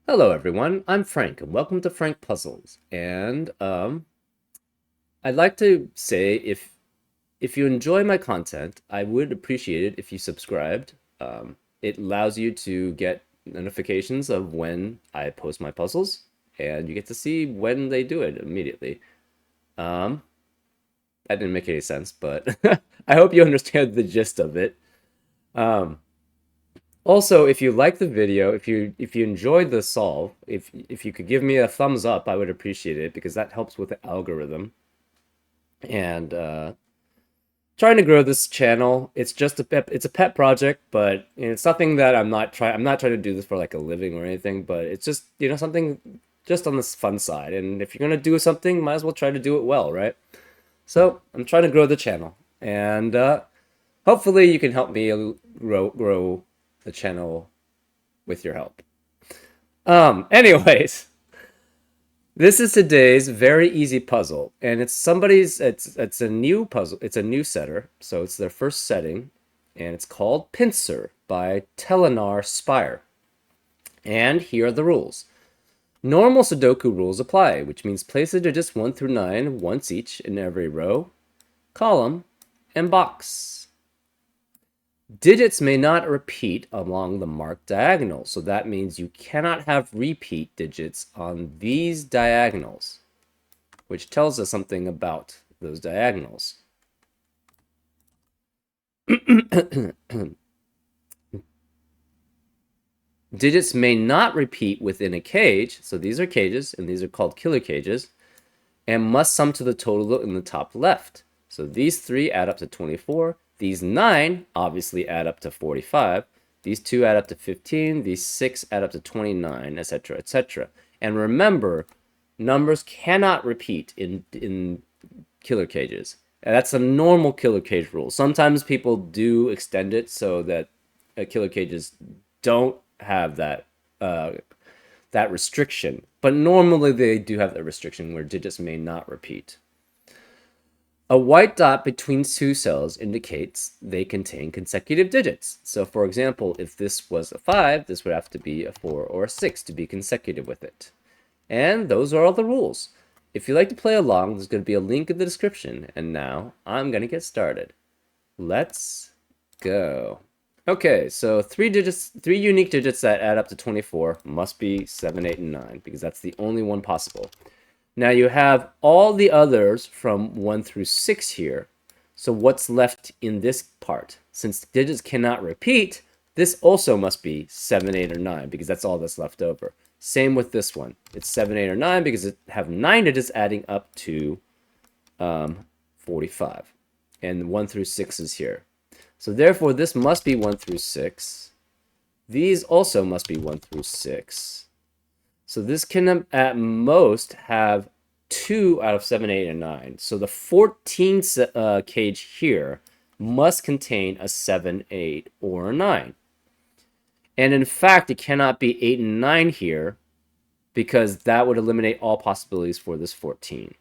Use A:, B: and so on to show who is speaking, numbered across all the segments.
A: Hello everyone, I'm Frank and welcome to Frank Puzzles. And I'd like to say if you enjoy my content, I would appreciate it if you subscribed. It allows you to get notifications of when I post my puzzles, and you get to see when they do it immediately. Um, that didn't make any sense, but I hope you understand the gist of it. Um, Also, if you like the video, if you enjoyed the solve, if you could give me a thumbs up, I would appreciate it because that helps with the algorithm. And trying to grow this channel, it's a pet project, but it's nothing that I'm not trying to do this for like a living or anything, but it's just, something just on this fun side. And if you're gonna do something, might as well try to do it well, right? So I'm trying to grow the channel, and hopefully you can help me grow the channel with your help. Anyways, this is today's very easy puzzle, and it's a new puzzle. It's a new setter, so it's their first setting, and it's called Pincer by Telenar Spire. And here are the rules. Normal Sudoku rules apply, which means place the digits 1 through 9 once each in every row, column, and box. Digits may not repeat along the marked diagonal, so that means you cannot have repeat digits on these diagonals, which tells us something about those diagonals. Digits may not repeat within a cage, so these are cages, and these are called killer cages, and must sum to the total in the top left. So these 3 add up to 24. These 9 obviously add up to 45. These 2 add up to 15. These 6 add up to 29, etc., etc. And remember, numbers cannot repeat in killer cages. And that's a normal killer cage rule. Sometimes people do extend it so that killer cages don't have that restriction. But normally they do have that restriction where digits may not repeat. A white dot between two cells indicates they contain consecutive digits. So for example, if this was a 5, this would have to be a 4 or a 6 to be consecutive with it. And those are all the rules. If you'd like to play along, there's going to be a link in the description. And now I'm going to get started. Let's go. Okay, so three unique digits that add up to 24 must be 7, 8, and 9, because that's the only one possible. Now you have all the others from 1 through 6 here. So what's left in this part? Since digits cannot repeat, this also must be 7, 8, or 9, because that's all that's left over. Same with this one. It's 7, 8, or 9, because it have 9 digits adding up to 45. And 1 through 6 is here. So therefore, this must be 1 through 6. These also must be 1 through 6. So this can at most have 2 out of 7, 8, and 9. So the 14 cage here must contain a 7, 8, or a 9. And in fact, it cannot be 8 and 9 here because that would eliminate all possibilities for this 14.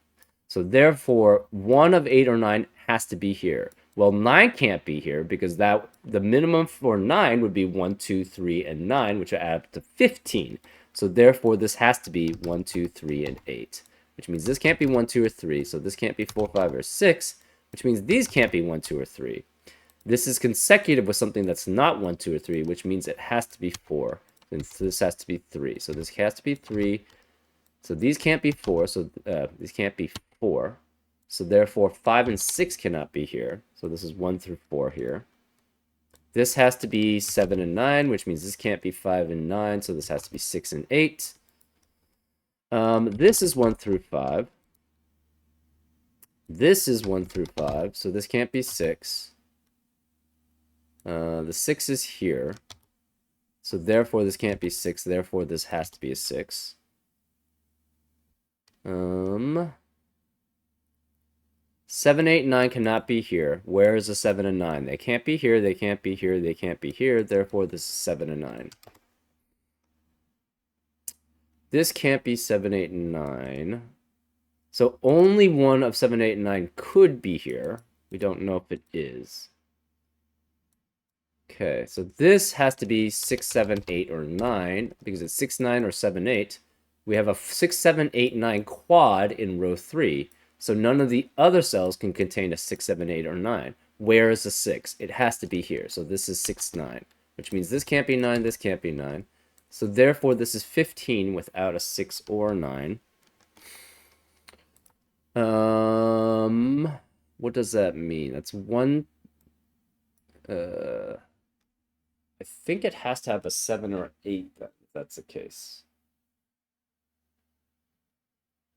A: So therefore, 1 of 8 or 9 has to be here. Well, 9 can't be here because the minimum for 9 would be 1, 2, 3, and 9, which would add up to 15. So therefore, this has to be 1, 2, 3, and 8, which means this can't be 1, 2, or 3. So this can't be 4, 5, or 6, which means these can't be 1, 2, or 3. This is consecutive with something that's not 1, 2, or 3, which means it has to be 4. And this has to be 3. So this has to be 3. So these can't be 4. So these can't be 4. So therefore, 5 and 6 cannot be here. So this is 1 through 4 here. This has to be 7 and 9, which means this can't be 5 and 9, so this has to be 6 and 8. This is 1 through 5. This is 1 through 5, so this can't be 6. The 6 is here. So therefore, this can't be 6. Therefore, this has to be a 6. 7, 8, 9 cannot be here. Where is the 7 and 9? They can't be here, they can't be here, they can't be here. Therefore, this is 7 and 9. This can't be 7, 8, and 9. So only one of 7, 8, and 9 could be here. We don't know if it is. Okay, so this has to be 6, 7, 8, or 9, because it's 6, 9, or 7, 8. We have a 6, 7, 8, 9 quad in row 3, so none of the other cells can contain a 6, 7, 8, or 9. Where is the 6? It has to be here, so this is 6, 9, which means this can't be 9, this can't be 9. So therefore, this is 15 without a 6 or 9. What does that mean? That's one... I think it has to have a 7 or 8, if that's the case.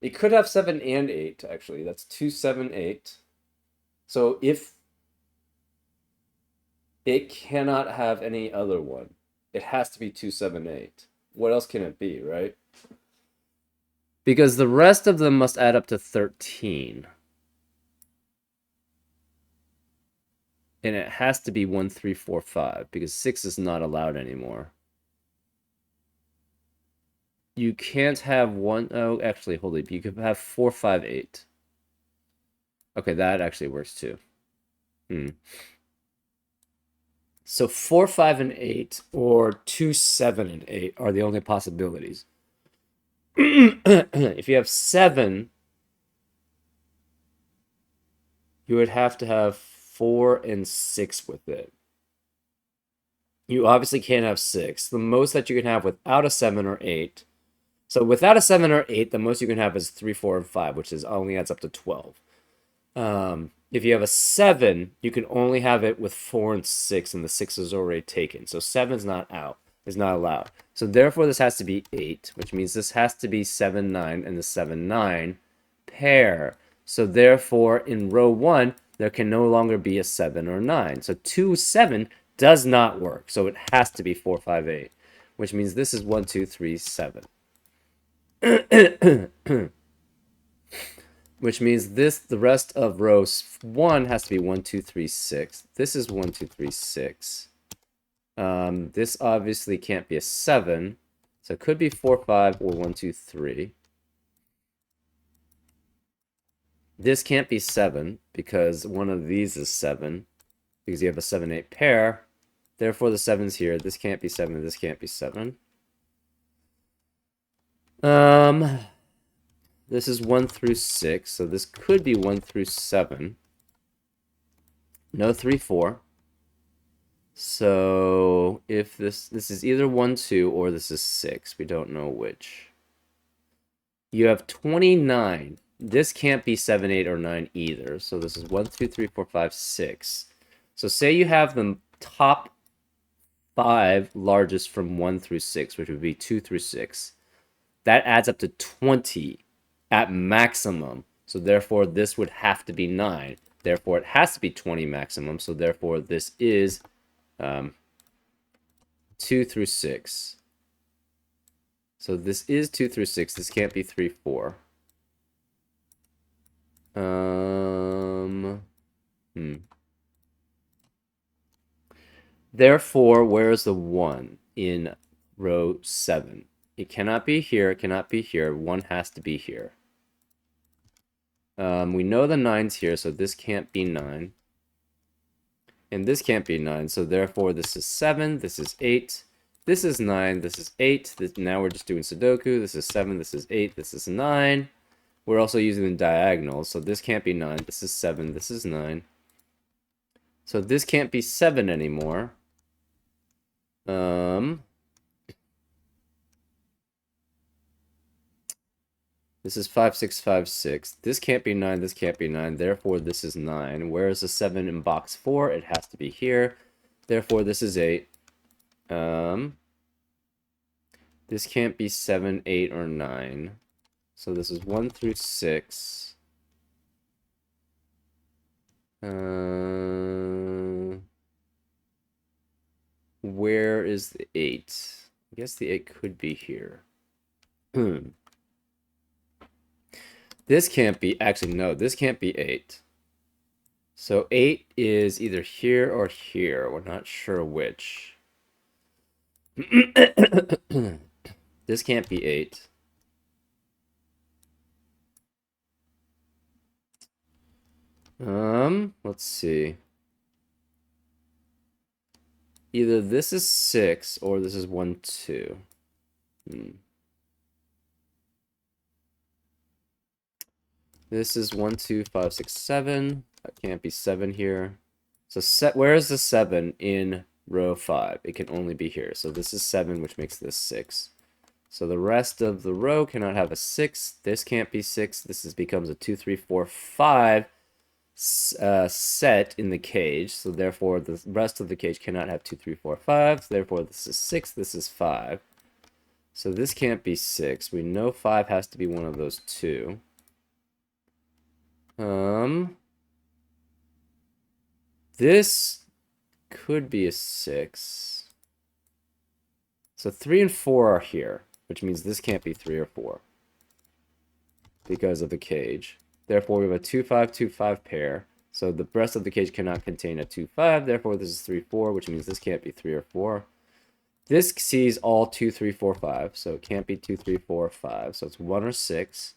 A: It could have 7 and 8, actually. That's 2, 7, 8. So if it cannot have any other one, it has to be 2, 7, 8. What else can it be, right? Because the rest of them must add up to 13. And it has to be 1, 3, 4, 5, because 6 is not allowed anymore. You can't have one... Oh, actually, hold it. You could have 4, 5, 8. Okay, that actually works too. So 4, 5, and 8, or 2, 7, and 8 are the only possibilities. If you have 7, you would have to have 4 and 6 with it. You obviously can't have 6. The most that you can have without a 7 or 8. So without a 7 or 8, the most you can have is 3, 4, and 5, which is only adds up to 12. If you have a 7, you can only have it with 4 and 6, and the 6 is already taken. So 7's not out, is not allowed. So therefore, this has to be 8, which means this has to be 7, 9, and the 7, 9 pair. So therefore, in row 1, there can no longer be a 7 or 9. So 2, 7 does not work. So it has to be 4, 5, 8, which means this is 1, 2, 3, 7. Which means this, the rest of row 1 has to be 1, 2, 3, 6. This is 1, 2, 3, 6. This obviously can't be a 7. So it could be 4, 5, or 1, 2, 3. This can't be 7, because one of these is 7. Because you have a 7, 8 pair. Therefore, the 7's here. This can't be 7, this can't be 7. This is 1 through 6, so this could be 1 through 7. No 3, 4. So if this is either 1, 2, or this is 6. We don't know which. You have 29. This can't be 7, 8, or 9 either. So this is 1, 2, 3, 4, 5, 6. So say you have the top 5 largest from 1 through 6, which would be 2 through 6. That adds up to 20 at maximum. So therefore, this would have to be 9. Therefore, it has to be 20 maximum. So therefore, this is 2 through 6. So this is 2 through 6. This can't be 3, 4. Therefore, where is the 1 in row 7? It cannot be here. It cannot be here. 1 has to be here. We know the 9's here, so this can't be 9. And this can't be 9, so therefore this is 7, this is 8, this is 9, this is 8. Now we're just doing Sudoku. This is 7, this is 8, this is 9. We're also using the diagonals, so this can't be 9, this is 7, this is 9. So this can't be 7 anymore. This is 5, 6, 5, 6. This can't be 9, this can't be 9. Therefore, this is 9. Where is the 7 in box 4? It has to be here. Therefore, this is 8. This can't be 7, 8, or 9. So this is 1 through 6. Where is the 8? I guess the 8 could be here. This can't be, actually, no, this can't be 8. So 8 is either here or here. We're not sure which. This can't be 8. Let's see. either this is 6 or this is 1, 2. This is 1, 2, 5, 6, 7. That can't be 7 here. So where is the 7 in row 5? It can only be here. So this is 7, which makes this 6. So the rest of the row cannot have a 6. This can't be 6. This becomes a 2, 3, 4, 5 set in the cage. So therefore, the rest of the cage cannot have 2, 3, 4, 5. So therefore, this is 6. This is 5. So this can't be 6. We know 5 has to be one of those two. This could be a 6. So 3 and 4 are here, which means this can't be 3 or 4 because of the cage. Therefore, we have a 2, 5, 2, 5 pair. So the rest of the cage cannot contain a 2, 5. Therefore, this is 3, 4, which means this can't be 3 or 4. This sees all 2, 3, 4, 5. So it can't be 2, 3, 4, 5. So it's 1 or 6.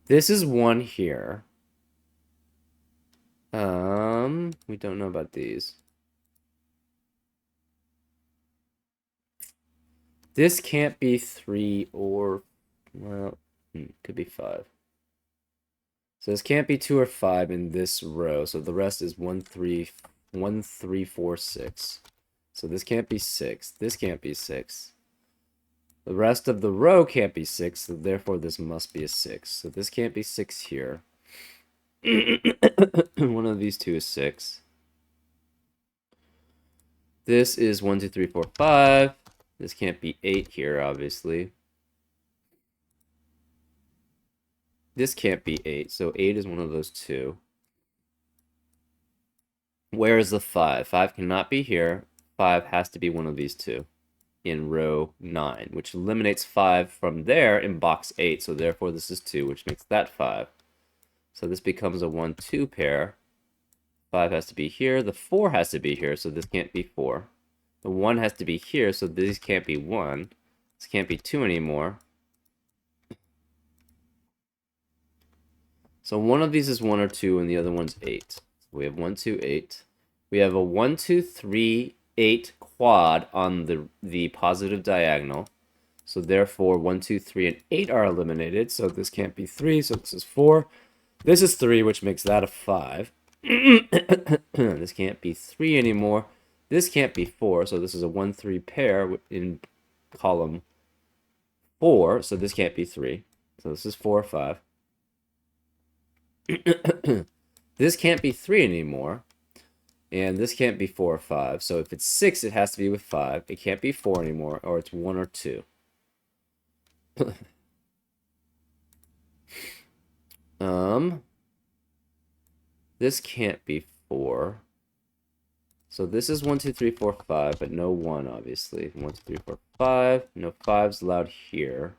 A: This is 1 here. We don't know about these. This can't be 3 or, well, could be 5. So this can't be 2 or 5 in this row. So the rest is 1, 3, 1, 3, 4, 6. So this can't be 6. This can't be 6. The rest of the row can't be 6. So therefore, this must be a 6. So this can't be 6 here. One of these two is 6. This is 1, 2, 3, 4, 5. This can't be 8 here, obviously. This can't be 8, so 8 is one of those two. Where is the 5? 5 cannot be here. 5 has to be one of these two in row 9, which eliminates 5 from there in box 8. So therefore, this is 2, which makes that 5. So this becomes a 1, 2 pair. 5 has to be here. The 4 has to be here, so this can't be 4. The 1 has to be here, so this can't be 1. This can't be 2 anymore. So one of these is 1 or 2, and the other one's 8. So we have 1, 2, 8. We have a 1, 2, 3, 8 quad on the positive diagonal. So therefore, 1, 2, 3, and 8 are eliminated. So this can't be 3, so this is 4. This is 3, which makes that a 5. This can't be 3 anymore. This can't be 4, so this is a 1, 3 pair in column 4. So this can't be 3. So this is 4 or 5. This can't be 3 anymore. And this can't be 4 or 5. So if it's 6, it has to be with 5. It can't be 4 anymore, or it's 1 or 2. This can't be 4. So this is 1, 2, 3, 4, 5, but no 1, obviously. 1, 2, 3, 4, 5. No 5's allowed here.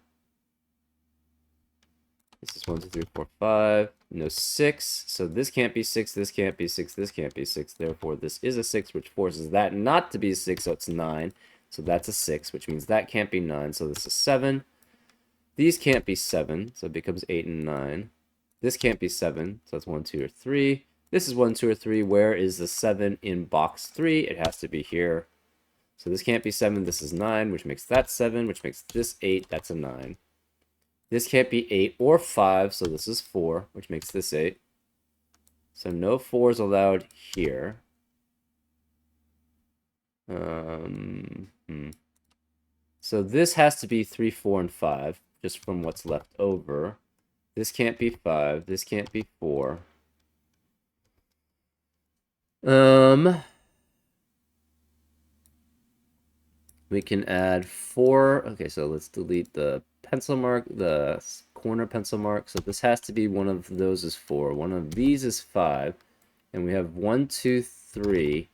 A: This is 1, 2, 3, 4, 5. No 6. So this can't be 6. This can't be 6. This can't be 6. Therefore, this is a 6, which forces that not to be a 6, so it's 9. So that's a 6, which means that can't be 9. So this is 7. These can't be 7, so it becomes 8 and 9. This can't be 7, so that's 1, 2, or 3. This is 1, 2, or 3. Where is the 7 in box 3? It has to be here. So this can't be 7. This is 9, which makes that 7, which makes this 8. That's a 9. This can't be 8 or 5, so this is 4, which makes this 8. So no 4s allowed here. So this has to be 3, 4, and 5, just from what's left over. This can't be 5. This can't be 4. We can add 4. Okay, so let's delete the pencil mark, the corner pencil mark. So this has to be one of those is 4. One of these is 5. And we have 1, 2, 3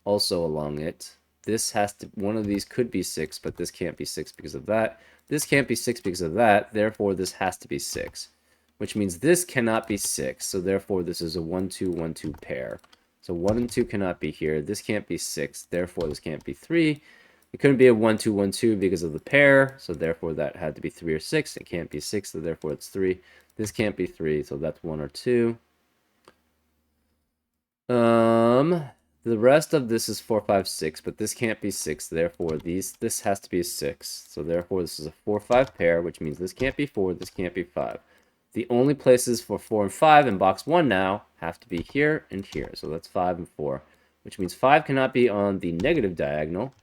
A: also along it. This has to, one of these could be 6, but this can't be 6 because of that. This can't be 6 because of that. Therefore, this has to be 6, which means this cannot be 6. So therefore, this is a 1, 2, 1, 2 pair. So 1 and 2 cannot be here. This can't be 6. Therefore, this can't be 3. It couldn't be a 1, 2, 1, 2 because of the pair. So therefore, that had to be 3 or 6. It can't be 6, so therefore it's 3. This can't be 3, so that's 1 or 2. The rest of this is 4, 5, 6, but this can't be 6. Therefore, this has to be a 6. So therefore, this is a 4, 5 pair, which means this can't be 4, this can't be 5. The only places for 4 and 5 in box 1 now have to be here and here. So that's 5 and 4, which means 5 cannot be on the negative diagonal.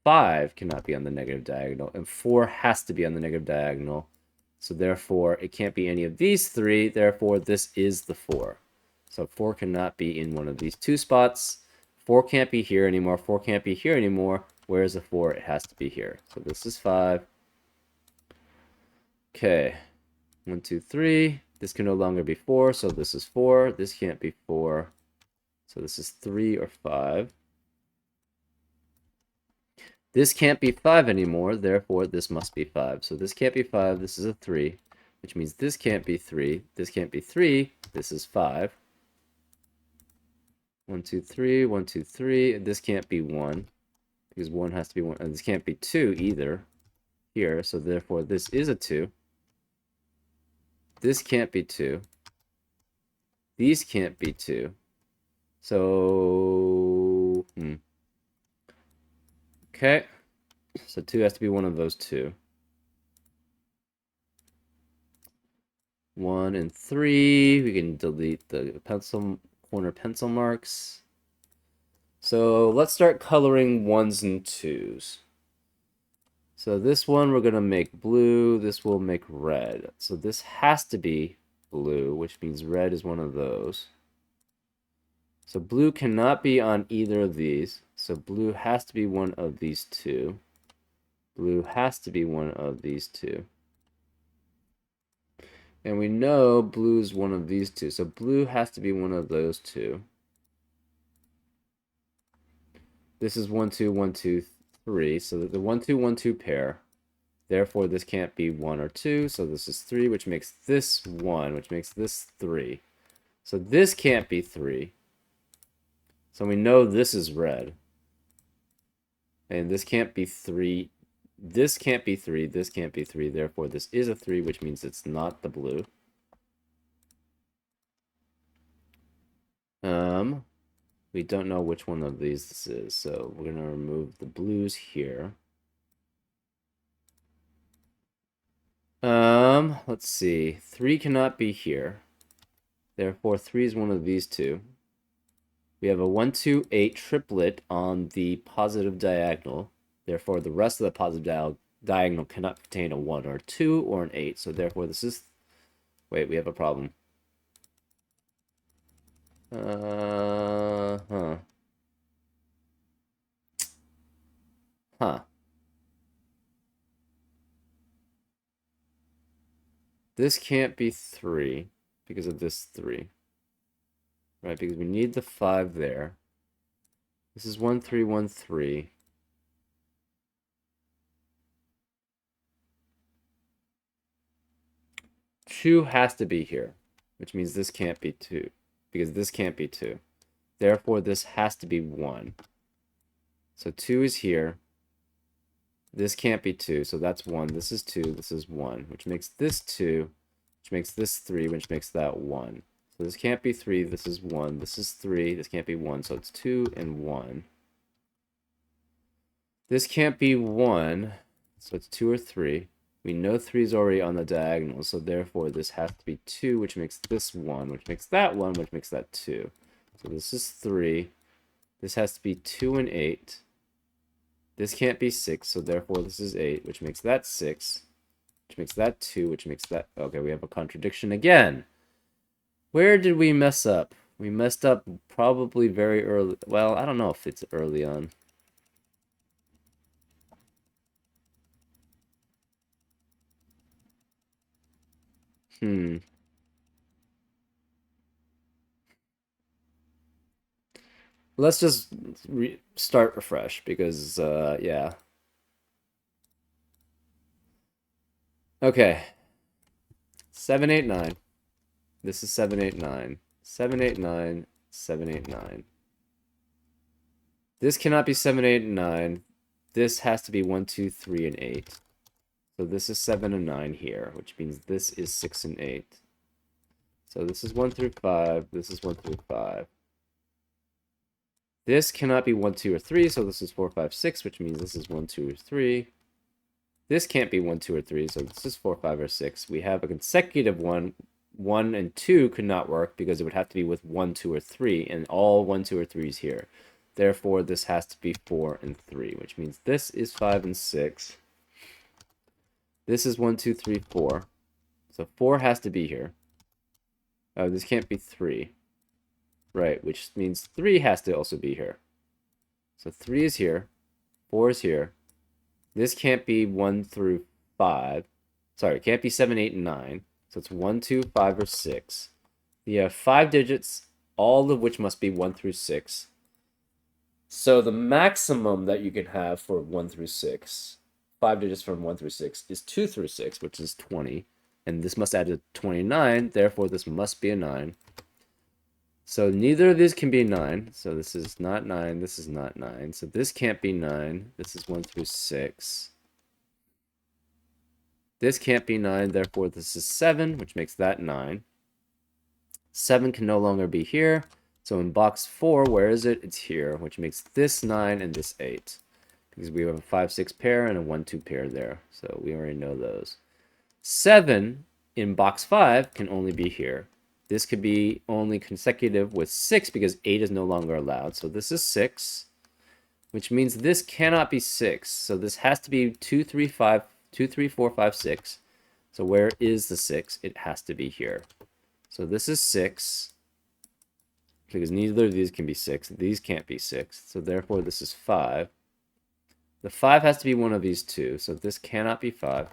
A: 5 cannot be on the negative diagonal, and 4 has to be on the negative diagonal. So therefore, it can't be any of these three. Therefore, this is the 4. So 4 cannot be in one of these two spots. 4 can't be here anymore. 4 can't be here anymore. Where's the 4? It has to be here. So this is 5. Okay. 1, 2, 3. This can no longer be 4, so this is 4. This can't be 4. So this is 3 or 5. This can't be 5 anymore, therefore this must be 5. So this can't be 5, this is a 3, which means this can't be 3, this can't be 3, this is 5. 1, 2, 3, 1, 2, 3, this can't be 1, because 1 has to be 1, and this can't be 2 either, here, so therefore this is a 2. This can't be 2. These can't be 2. So, okay, so 2 has to be one of those two. 1 and 3, we can delete the corner pencil marks. So let's start coloring 1s and 2s. So this one we're going to make blue, this will make red. So this has to be blue, which means red is one of those. So blue cannot be on either of these. So blue has to be one of these two. Blue has to be one of these two. And we know blue's one of these two. So blue has to be one of those two. This is 1, 2, 1, 2, 3. So the 1, 2, 1, 2 pair. Therefore, this can't be 1 or 2. So this is 3, which makes this 1, which makes this 3. So this can't be 3. So we know this is red. And this can't be 3. This can't be 3. This can't be 3. Therefore, this is a 3, which means it's not the blue. We don't know which one of these this is, so we're going to remove the blues here. Let's see. 3 cannot be here. Therefore, 3 is one of these two. We have a 1, 2, 8 triplet on the positive diagonal. Therefore, the rest of the positive diagonal cannot contain a 1 or a 2 or an 8. So therefore, this is... Wait, we have a problem. This can't be 3 because of this 3. Right, because we need the 5 there. This is 1, 3, 1, 3. Two has to be here, which means this can't be 2, because this can't be 2. Therefore, this has to be 1. So 2 is here. This can't be 2, so that's 1. This is 2, this is 1, which makes this 2, which makes this 3, which makes that 1. So this can't be 3, this is 1, this is 3, this can't be 1, so it's 2 and 1. This can't be 1, so it's 2 or 3. We know 3 is already on the diagonal, so therefore this has to be 2, which makes this 1, which makes that 1, which makes that 2. So this is 3. This has to be 2 and 8. This can't be 6, so therefore this is 8, which makes that 6, which makes that 2, which makes that... Okay, we have a contradiction again. Where did we mess up? We messed up probably very early. Well, I don't know if it's early on. Let's just start afresh because, yeah. Okay. 7, 8, 9. This is 7, 8, 9. 7, 8, 9. 7, 8, 9. This cannot be 7, 8, and 9. This has to be 1, 2, 3, and 8. So this is 7 and 9 here, which means this is 6 and 8. So this is 1 through 5. This is 1 through 5. This cannot be 1, 2, or 3, so this is 4, 5, 6, which means this is 1, 2, or 3. This can't be 1, 2, or 3, so this is 4, 5, or 6. We have a consecutive one. 1 and 2 could not work because it would have to be with 1, 2, or 3, and all 1, 2, or 3 is here. Therefore, this has to be 4 and 3, which means this is 5 and 6. This is 1, 2, 3, 4. So 4 has to be here. Oh, this can't be 3. Right, which means 3 has to also be here. So 3 is here. 4 is here. This can't be 1 through 5. Sorry, it can't be 7, 8, and 9. So it's 1, 2, 5, or 6. You have 5 digits, all of which must be 1 through 6. So the maximum that you can have for 1 through 6, 5 digits from 1 through 6, is 2 through 6, which is 20. And this must add to 29, therefore this must be a 9. So neither of these can be 9. So this is not 9, this is not 9. So this can't be 9. This is 1 through 6. This can't be 9, therefore this is 7, which makes that 9. 7 can no longer be here. So in box 4, where is it? It's here, which makes this 9 and this 8. Because we have a 5, 6 pair and a 1, 2 pair there. So we already know those. 7 in box 5 can only be here. This could be only consecutive with 6 because 8 is no longer allowed. So this is 6, which means this cannot be 6. So this has to be 2, 3, 5, 2, 3, 4, 5, 6. So where is the 6? It has to be here. So this is 6 because neither of these can be 6. These can't be 6. So therefore this is 5. The 5 has to be one of these two. So this cannot be 5.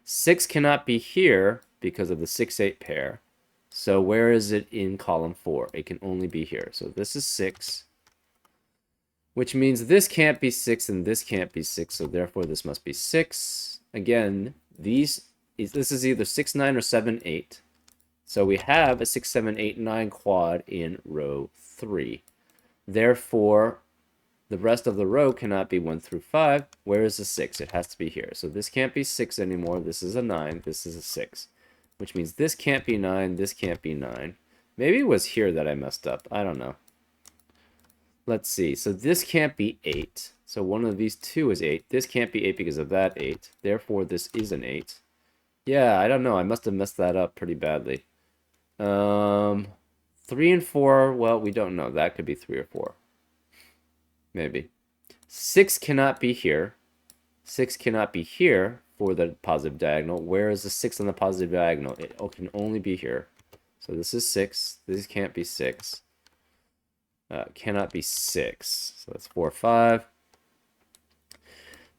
A: 6 cannot be here because of the 6, 8 pair. So where is it in column 4? It can only be here. So this is 6, which means this can't be 6 and this can't be 6. So therefore this must be 6. Again, this is either 6, 9, or 7, 8. So we have a 6, 7, 8, 9 quad in row 3. Therefore, the rest of the row cannot be 1 through 5. Where is the 6? It has to be here. So this can't be 6 anymore. This is a 9. This is a 6. Which means this can't be 9. This can't be 9. Maybe it was here that I messed up. I don't know. Let's see. So this can't be 8. So one of these two is 8. This can't be 8 because of that 8. Therefore, this is an 8. Yeah, I don't know. I must have messed that up pretty badly. 3 and 4, well, we don't know. That could be 3 or 4. Maybe. 6 cannot be here. 6 cannot be here for the positive diagonal. Where is the 6 on the positive diagonal? It can only be here. So this is 6. This can't be 6. Cannot be 6. So that's 4, 5.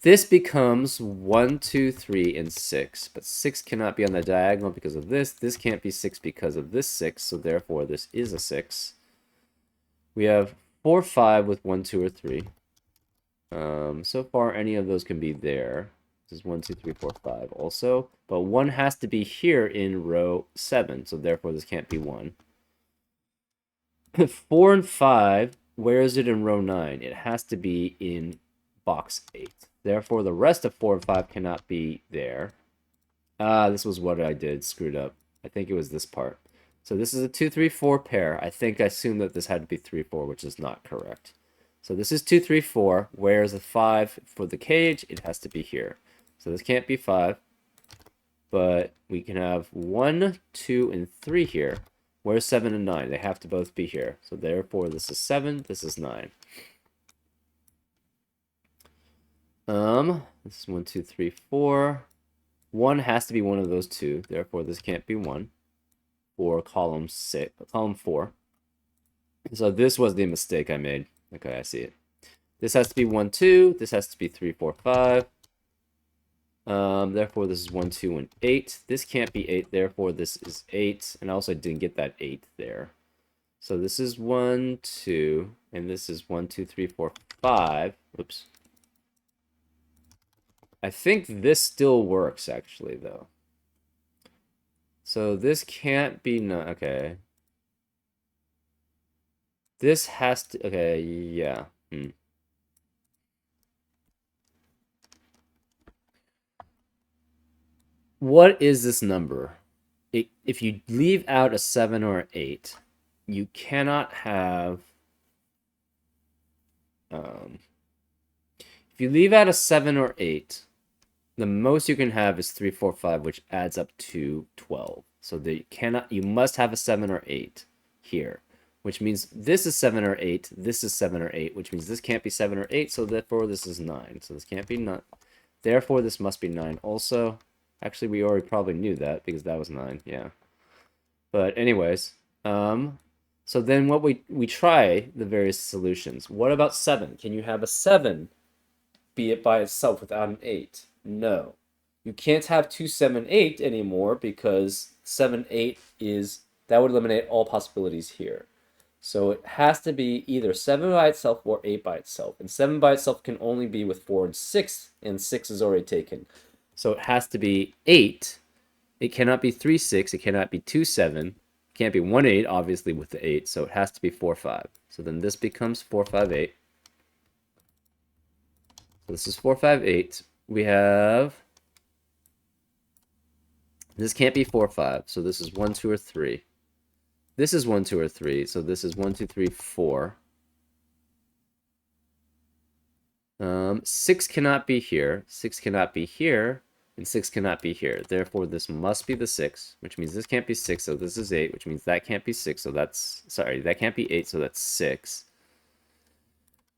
A: This becomes 1, 2, 3, and 6. But 6 cannot be on the diagonal because of this. This can't be 6 because of this 6. So therefore, this is a 6. We have 4, 5 with 1, 2, or 3. So far, any of those can be there. This is 1, 2, 3, 4, 5 also. But 1 has to be here in row 7. So therefore, this can't be 1. 4 and 5, where is it in row 9? It has to be in box 8. Therefore, the rest of 4 and 5 cannot be there. This was what I did. Screwed up. I think it was this part. So this is a 2, 3, 4 pair. I think I assumed that this had to be 3, 4, which is not correct. So this is 2, 3, 4. Where's the 5 for the cage? It has to be here. So this can't be 5. But we can have 1, 2, and 3 here. Where's 7 and 9? They have to both be here. So therefore, this is 7. This is 9. This is 1, 2, 3, 4. 1 has to be one of those two. Therefore, this can't be 1. For column 4. So this was the mistake I made. Okay, I see it. This has to be 1, 2. This has to be 3, 4, 5. Therefore, this is 1, 2, and 8. This can't be 8. Therefore, this is 8. And also, I didn't get that 8 there. So this is 1, 2. And this is 1, 2, 3, 4, 5. Oops. I think this still works, actually, though. So this can't be... No, okay. This has to... Okay, yeah. What is this number? if you leave out a 7 or an 8, you cannot have... if you leave out a 7 or 8, the most you can have is 3, 4, 5, which adds up to 12. So you must have a 7 or 8 here, which means this is 7 or 8, this is 7 or 8, which means this can't be 7 or 8, so therefore this is 9. So this can't be 9. Therefore this must be 9 also. Actually, we already probably knew that because that was 9, yeah. But anyways, so then what we try the various solutions. What about 7? Can you have a 7 be it by itself without an 8? No. You can't have 2, 7, 8 anymore because 7, 8 is... that would eliminate all possibilities here. So it has to be either 7 by itself or 8 by itself. And 7 by itself can only be with 4 and 6 is already taken. So it has to be 8. It cannot be 3, 6. It cannot be 2, 7. It can't be 1, 8, obviously, with the 8. So it has to be 4, 5. So then this becomes 4, 5, 8. So this is 4, 5, 8. We have... this can't be 4, 5. So this is 1, 2, or 3. This is 1, 2, or 3. So this is 1, 2, 3, 4. 6 cannot be here. 6 cannot be here. And 6 cannot be here. Therefore, this must be the 6, which means this can't be 6, so this is 8, which means that can't be 6, so that's... sorry, that can't be 8, so that's 6.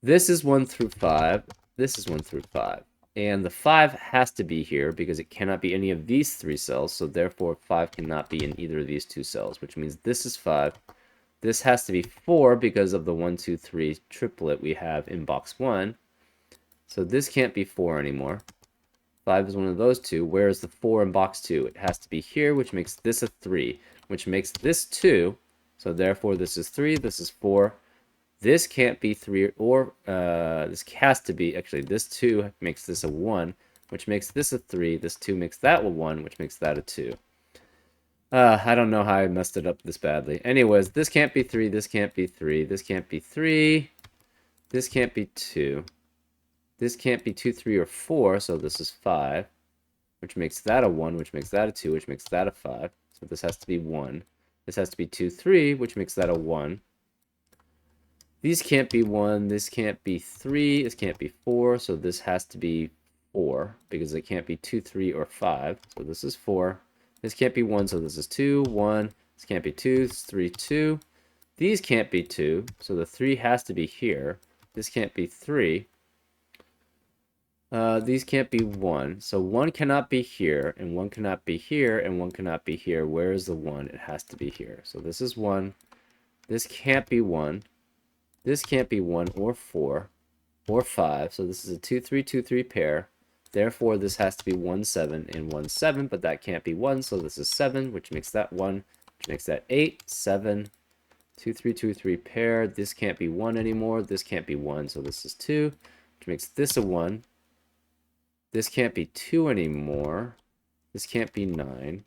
A: This is 1 through 5. This is 1 through 5. And the 5 has to be here because it cannot be any of these 3 cells, so therefore 5 cannot be in either of these 2 cells, which means this is 5. This has to be 4 because of the 1, 2, 3 triplet we have in box 1. So this can't be 4 anymore. 5 is one of those 2. Where is the 4 in box 2? It has to be here, which makes this a 3, which makes this 2. So therefore this is 3, this is 4. This can't be 3, or this has to be, actually, this 2 makes this a 1, which makes this a 3. This 2 makes that a 1, which makes that a 2. I don't know how I messed it up this badly. Anyways, this can't be 3, this can't be 3, this can't be 3, this can't be 2. This can't be 2, 3, or 4, so this is 5, which makes that a 1, which makes that a 2, which makes that a 5. So this has to be 1. This has to be 2, 3, which makes that a 1. These can't be 1, this can't be 3, this can't be 4, so this has to be 4, because it can't be 2, 3, or 5, so this is 4. This can't be 1, so this is 2, 1. This can't be 2, this is 3, 2. These can't be 2, so the 3 has to be here. This can't be 3. These can't be 1. So 1 cannot be here, and 1 cannot be here, and 1 cannot be here. Where is the 1? It has to be here. So this is 1. This can't be 1. This can't be 1 or 4 or 5. So this is a 2, 3, 2, 3 pair. Therefore, this has to be 1, 7, and 1, 7, but that can't be 1. So this is 7, which makes that 1, which makes that 8, 7, 2, 3, 2, 3 pair. This can't be 1 anymore. This can't be 1. So this is 2, which makes this a 1. This can't be 2 anymore. This can't be 9.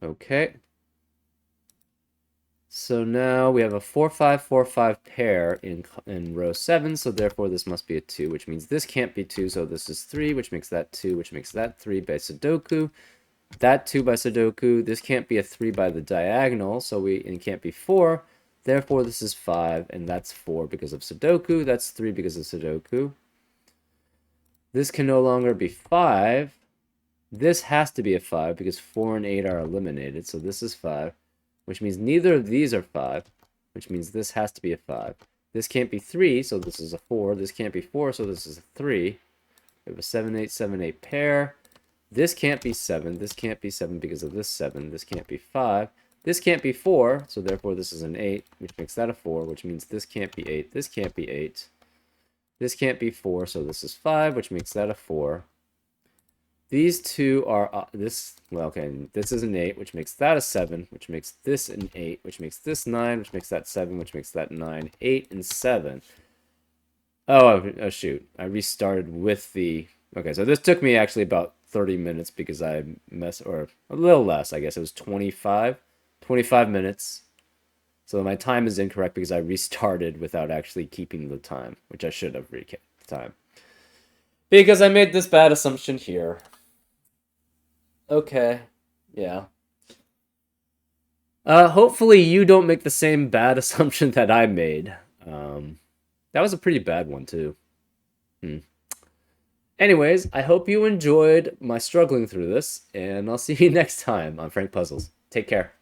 A: Okay. So now we have a 4, 5, 4, 5 pair in row 7, so therefore this must be a 2, which means this can't be 2, so this is 3, which makes that 2, which makes that 3 by Sudoku. That 2 by Sudoku. This can't be a 3 by the diagonal, so it can't be 4. Therefore, this is 5, and that's 4 because of Sudoku. That's 3 because of Sudoku. This can no longer be 5. This has to be a 5 because 4 and 8 are eliminated, so this is 5, which means neither of these are 5, which means this has to be a 5. This can't be 3, so this is a 4. This can't be 4, so this is a 3. We have a 7, 8, 7, 8 pair. This can't be 7. This can't be 7 because of this 7. This can't be 5. This can't be 4, so therefore this is an 8, which makes that a 4, which means this can't be 8. This can't be 8. This can't be 4, so this is 5, which makes that a 4. These two are, this is an 8, which makes that a 7, which makes this an 8, which makes this 9, which makes that 7, which makes that 9, 8, and 7. Oh, shoot. I restarted with the... Okay, so this took me actually about 30 minutes because I or a little less, I guess. It was 25 minutes. So my time is incorrect because I restarted without actually keeping the time, which I should have rekept the time. Because I made this bad assumption here. Okay. Yeah. Hopefully you don't make the same bad assumption that I made. That was a pretty bad one, too. Hmm. Anyways, I hope you enjoyed my struggling through this, and I'll see you next time on Frank Puzzles. Take care.